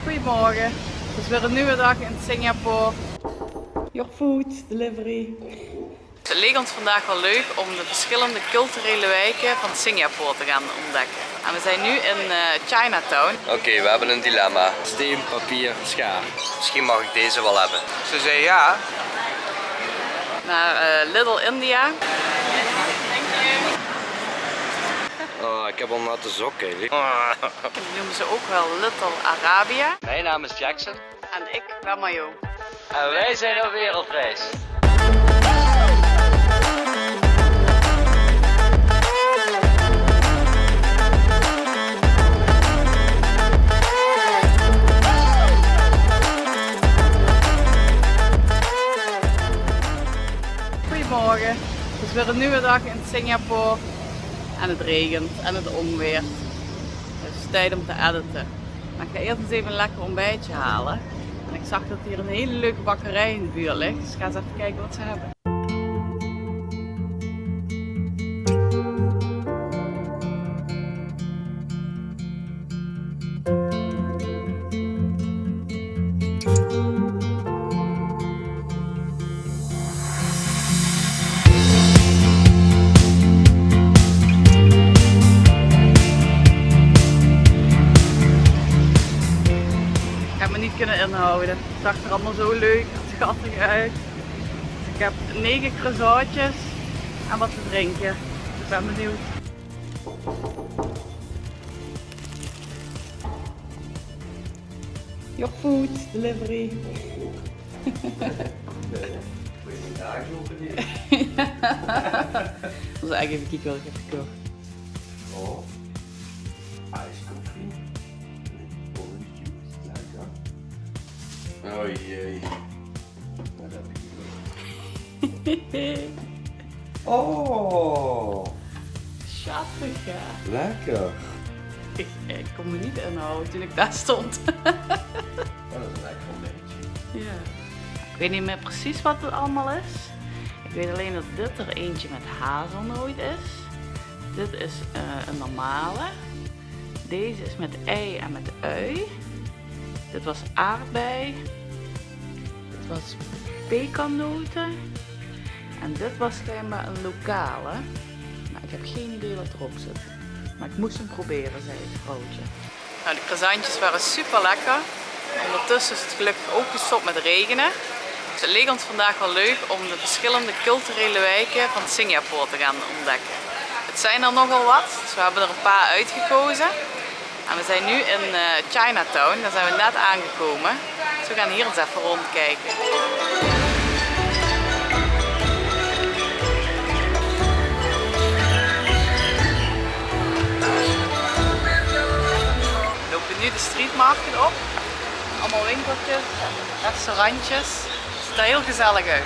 Goedemorgen, het is weer een nieuwe dag in Singapore. Your food delivery. Het leek ons vandaag wel leuk om de verschillende culturele wijken van Singapore te gaan ontdekken. En we zijn nu in Chinatown. Oké, we hebben een dilemma. Steen, papier, schaar. Misschien mag ik deze wel hebben. Ze zei ja. Naar Little India. Oh, ik heb al natte sokken. Die noemen ze ook wel Little Arabia. Mijn naam is Jackson. En ik ben Mayo. En wij zijn op wereldreis. Goedemorgen, het is weer een nieuwe dag in Singapore. En het regent en het onweert. Het is tijd om te editen. Maar ik ga eerst eens even een lekker ontbijtje halen. En ik zag dat hier een hele leuke bakkerij in de buurt ligt. Dus ik ga eens even kijken wat ze hebben. Ik heb me niet kunnen inhouden. Het zag er allemaal zo leuk en schattig uit. Dus ik heb 9 croissantjes en wat te drinken. Dus ik ben benieuwd. Your food delivery. Dat is eigenlijk even kijken wat ik heb gekocht. Oh, ijskoffie. Orange juice, lekker. Oh jee. Wat heb ik hier? Oh, Schattig, ja. lekker. Ik kon me niet inhouden toen ik daar stond. Dat is een lekker beetje. Ja. Ik weet niet meer precies wat het allemaal is. Ik weet alleen dat dit er eentje met hazelnoot is. Dit is een normale. Deze is met ei en met ui. Dit was aardbei. Dit was pekannoten. En dit was schijnbaar een lokale. Maar ik heb geen idee wat erop zit. Maar ik moest hem proberen, zei het vrouwtje. Nou, de croissantjes waren super lekker. Ondertussen is het gelukkig ook gestopt met regenen. Dus het leek ons vandaag wel leuk om de verschillende culturele wijken van Singapore te gaan ontdekken. Het zijn er nogal wat, dus we hebben er een paar uitgekozen. En we zijn nu in Chinatown, daar zijn we net aangekomen. Dus we gaan hier eens even rondkijken. We lopen nu de streetmarket op. Allemaal winkeltjes en restaurantjes. Het ziet er heel gezellig uit.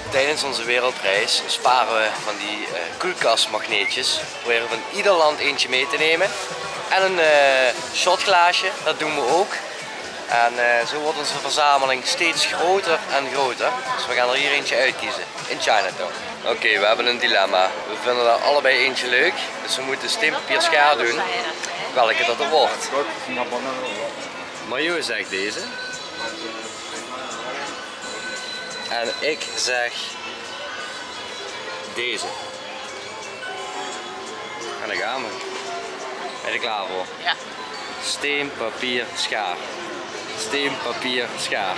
Tijdens onze wereldreis sparen we van die koelkastmagneetjes. We proberen van ieder land eentje mee te nemen. En een shotglaasje, dat doen we ook. En zo wordt onze verzameling steeds groter en groter. Dus we gaan er hier eentje uitkiezen, in Chinatown. Oké, we hebben een dilemma. We vinden er allebei eentje leuk. Dus we moeten steen, papier, schaar doen. Welke dat er wordt. Mario zegt deze. En ik zeg deze. En dan gaan we. Ben je er klaar voor? Ja. Steen, papier, schaar. Steen, papier, schaar.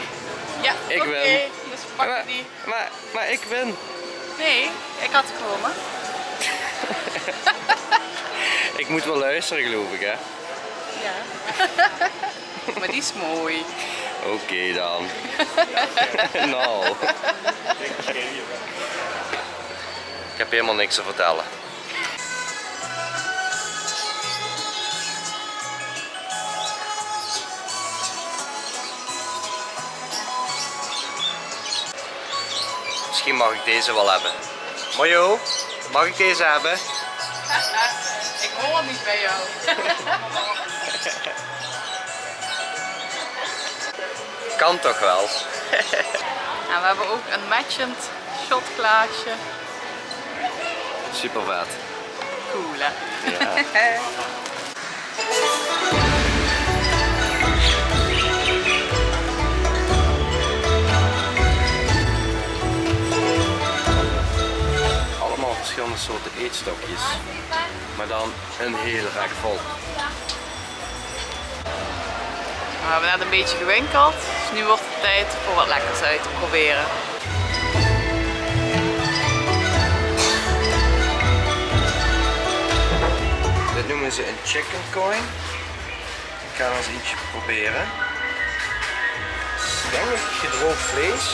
Ja, Ik oké, win. dus pak je die. Maar ik win. Nee, ik had gewonnen. Ik moet wel luisteren, geloof ik, hè? Ja. Maar die is mooi. Oké dan. Nou. Ik heb helemaal niks te vertellen. misschien mag ik deze wel hebben. Mario, mag ik deze hebben? Ik hoor niet bij jou. Kan toch wel? En we hebben ook een matchend shotglaasje. Super vet. Cool hè? Ja. Allemaal verschillende soorten eetstokjes. Maar dan een hele rek vol. We hebben net een beetje gewinkeld, dus nu wordt het tijd voor wat lekkers uit te proberen. Dit noemen ze een chicken coin. Ik ga eens eentje proberen. Het is denk ik gedroogd vlees.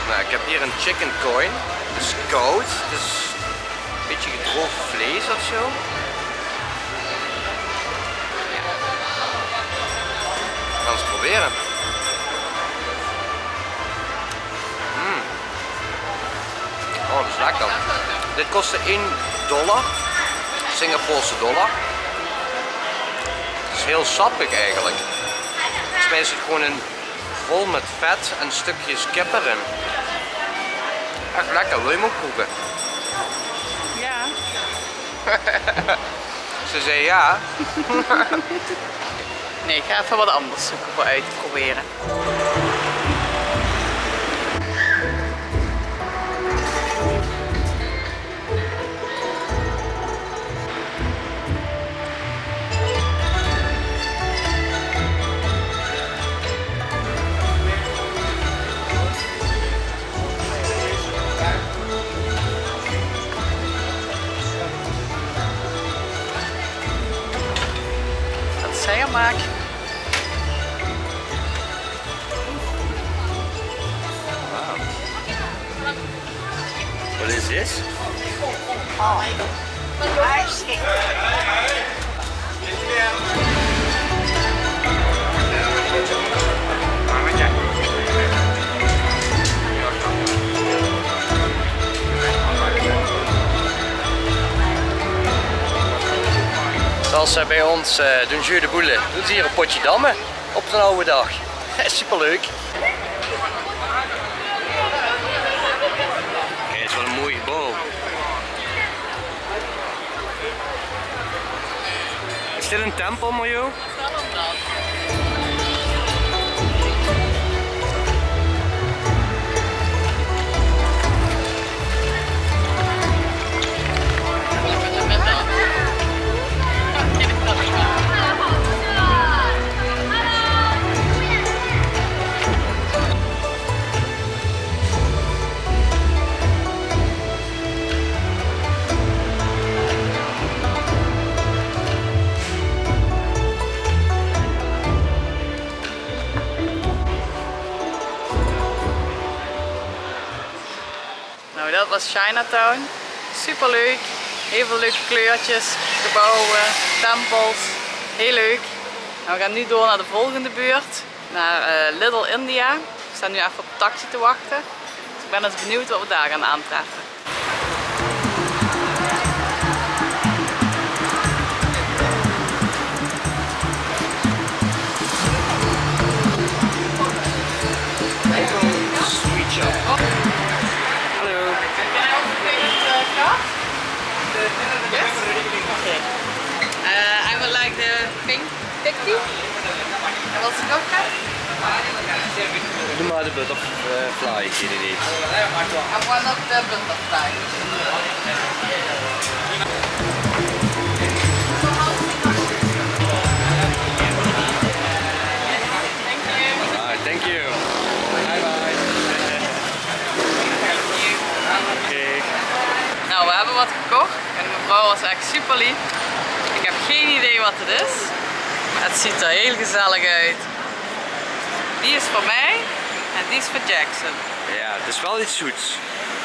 Nou, ik heb hier een chicken coin. Het is koud. Het is een beetje gedroogd vlees of zo. Ja. We gaan eens proberen. Oh, dat is lekker. Dit kostte $1, Singaporese dollar. Het is heel sappig eigenlijk. Volgens mij is het gewoon een vol met vet en stukjes kip erin. Echt lekker, wil je hem ook proeven? Ja. Ze zei ja. Nee, ik ga even wat anders zoeken voor uit te proberen. Zij maak. Wow. What is this? Zoals bij ons doen Jeu de Boule, doen ze hier een potje dammen op zo'n oude dag. Super leuk. Kijk, het is wel een mooi gebouw. Is dit een tempel, Mario? Nou, dat was Chinatown. Super leuk. Heel veel leuke kleurtjes, gebouwen, tempels. Heel leuk. Nou, we gaan nu door naar de volgende buurt. Naar Little India. We staan nu even op de taxi te wachten. Dus ik ben eens benieuwd wat we daar gaan aantreffen. I would like the pink tikki. En wat is het ook gaan? Doe maar de butterfly, geen idee. And one of the butterfly. Thank you. Bye bye. Oké. Nou, we hebben wat gekocht en de mevrouw was echt super lief. Ik heb geen idee wat het is, maar het ziet er heel gezellig uit. Die is voor mij en die is voor Jackson. Ja, het is wel iets zoets.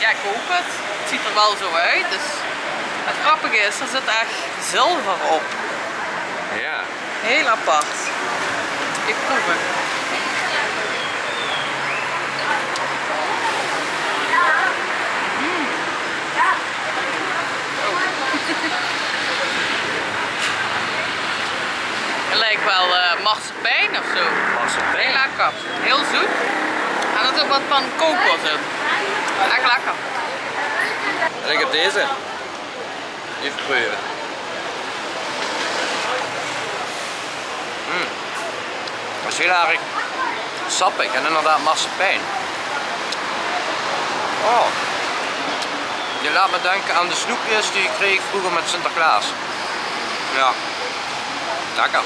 Ja, ik hoop het. Het ziet er wel zo uit. Dus het grappige is, er zit echt zilver op. Ja. Heel apart. Even proeven. Het lijkt wel marsepein of zo. Marsepein? Heel lekker. Heel zoet. En er is ook wat van kokos in. Echt lekker. En ik heb deze. Even proberen. Het is heel erg sappig en inderdaad marsepein. Oh. Je laat me denken aan de snoepjes die ik kreeg vroeger met Sinterklaas. Ja. Lekker.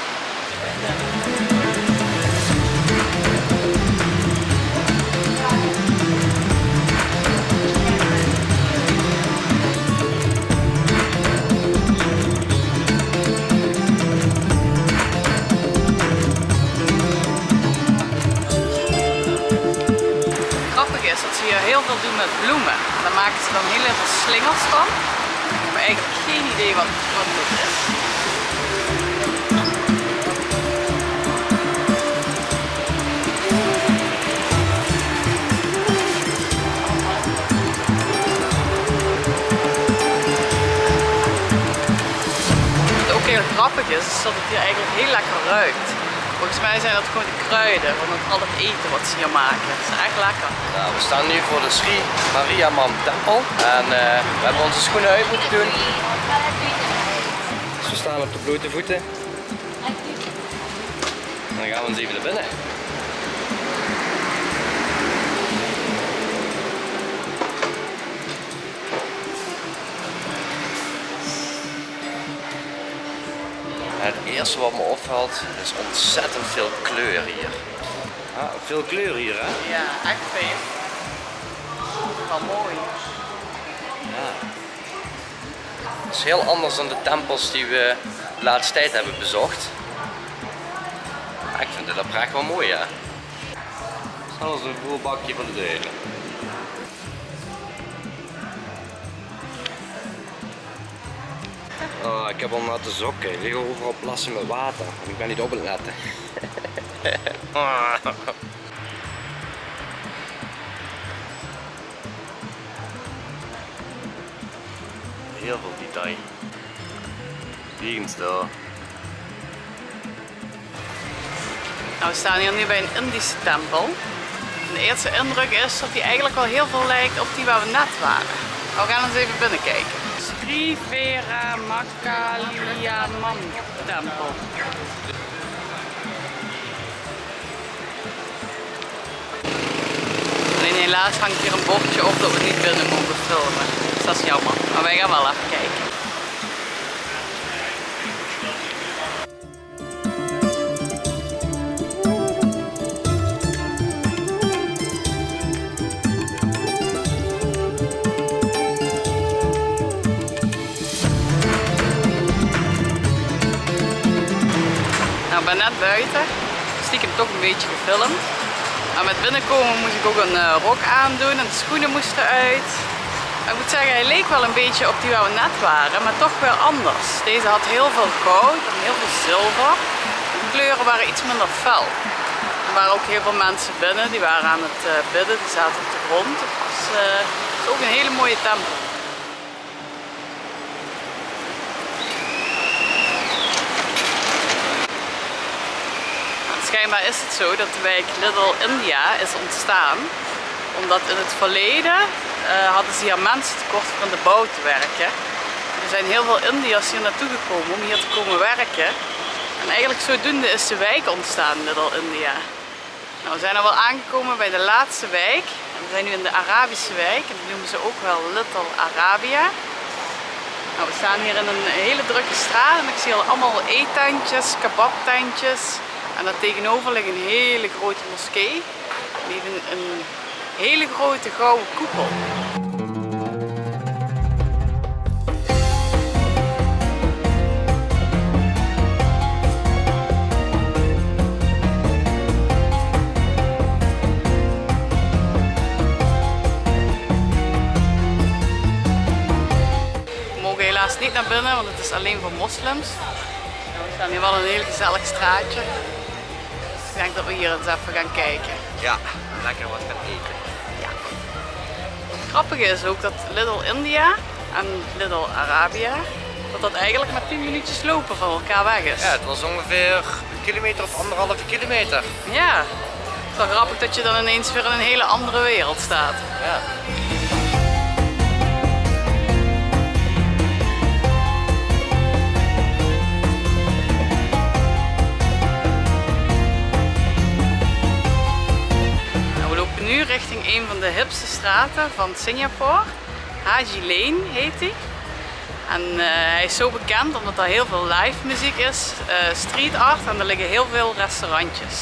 Is dat ze hier heel veel doen met bloemen. Daar maken ze dan heel veel slingers van. Ik heb eigenlijk geen idee wat dit is. Wat ook heel grappig is dat het hier eigenlijk heel lekker ruikt. Volgens mij zijn dat gewoon de kruiden van al het eten wat ze hier maken. Dat is echt lekker. Nou, we staan nu voor de Sri Mariamman tempel en we hebben onze schoenen uit moeten doen. Dus we staan op de blote voeten. En dan gaan we eens even naar binnen. Het eerste wat me opvalt is ontzettend veel kleur hier. Ah, veel kleur hier, hè? Ja, echt veel. Wel mooi. Ja. Het is heel anders dan de tempels die we de laatste tijd hebben bezocht. Maar ik vind dit oprecht wel mooi, hè? Zelfs een voerbakje voor de deur. Oh, ik heb al natte sokken. Er liggen overal plassen met water. Ik ben niet op het letten. Heel veel detail. Vliegenstel. Nou, we staan hier nu bij een Indische tempel. En de eerste indruk is dat die eigenlijk wel heel veel lijkt op die waar we net waren. Maar we gaan eens even binnen kijken. Sri Veeramakaliamman tempel. Alleen helaas hangt hier een bordje op dat we niet binnen mogen filmen. Dus dat is jammer. Maar wij gaan wel even kijken. Nou, ik ben net buiten, stiekem toch een beetje gefilmd. Maar met binnenkomen moest ik ook een rok aandoen en de schoenen moesten uit. Maar ik moet zeggen, hij leek wel een beetje op die waar we net waren, maar toch weer anders. Deze had heel veel goud en heel veel zilver. De kleuren waren iets minder fel. Er waren ook heel veel mensen binnen, die waren aan het bidden, die zaten op de grond. Dus het is ook een hele mooie tempel. Schijnbaar is het zo dat de wijk Little India is ontstaan omdat in het verleden hadden ze hier mensen tekort voor in de bouw te werken. Er zijn heel veel Indiërs hier naartoe gekomen om hier te komen werken. En eigenlijk zodoende is de wijk ontstaan, Little India. Nou, we zijn al wel aangekomen bij de laatste wijk. We zijn nu in de Arabische wijk en die noemen ze ook wel Little Arabia. Nou, we staan hier in een hele drukke straat en ik zie al allemaal eetentjes, kebabtentjes. En daar tegenover ligt een hele grote moskee. Die heeft een hele grote gouden koepel. We mogen helaas niet naar binnen, want het is alleen voor moslims. Nou, we staan hier wel in een heel gezellig straatje. Ik denk dat we hier eens even gaan kijken. Ja, lekker wat gaan eten. Het grappige is ook dat Lidl India en Lidl Arabia, dat eigenlijk maar 10 minuutjes lopen van elkaar weg is. Ja, het was ongeveer een kilometer of 1,5 kilometer. Ja, het is wel grappig dat je dan ineens weer in een hele andere wereld staat. Ja. Nou, we lopen nu richting een van de hipste straten van Singapore. Haji Lane heet die. En hij is zo bekend omdat er heel veel live muziek is, street art en er liggen heel veel restaurantjes.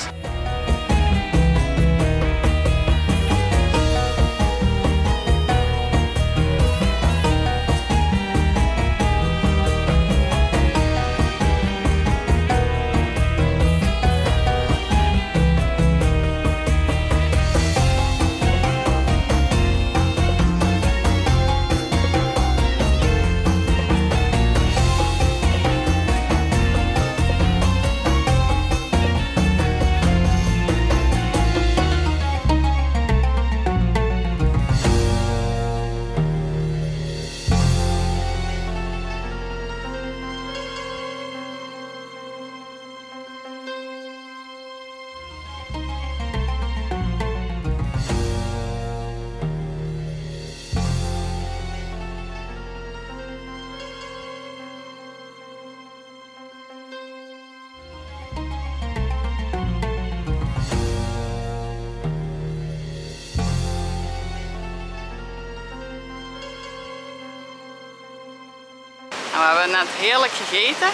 En we hebben net heerlijk gegeten.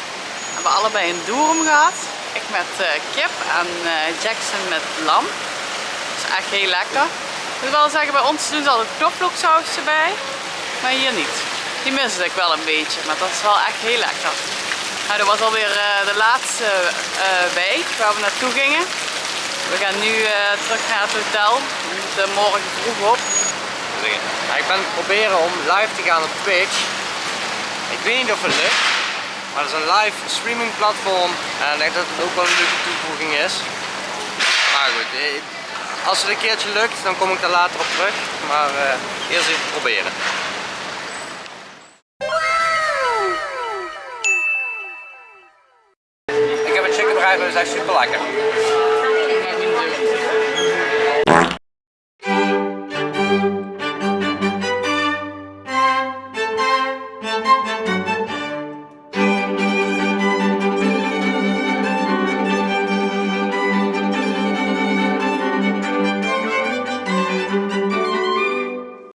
We hebben allebei een doerum gehad. Ik met kip en Jackson met lam. Dat is echt heel lekker. Ik moet wel zeggen, bij ons doen ze altijd knoflooksaus erbij. Maar hier niet. Die miste ik wel een beetje, maar dat is wel echt heel lekker. Nou, dat was alweer de laatste wijk waar we naartoe gingen. We gaan nu terug naar het hotel. We moeten morgen vroeg op. Ja, ik ben proberen om live te gaan op Twitch. Ik weet niet of het lukt, maar het is een live streaming platform en ik denk dat het ook wel een leuke toevoeging is. Maar goed, als het een keertje lukt, dan kom ik daar later op terug. Maar eerst even proberen. Ik heb een chicken burger, dat is echt super lekker.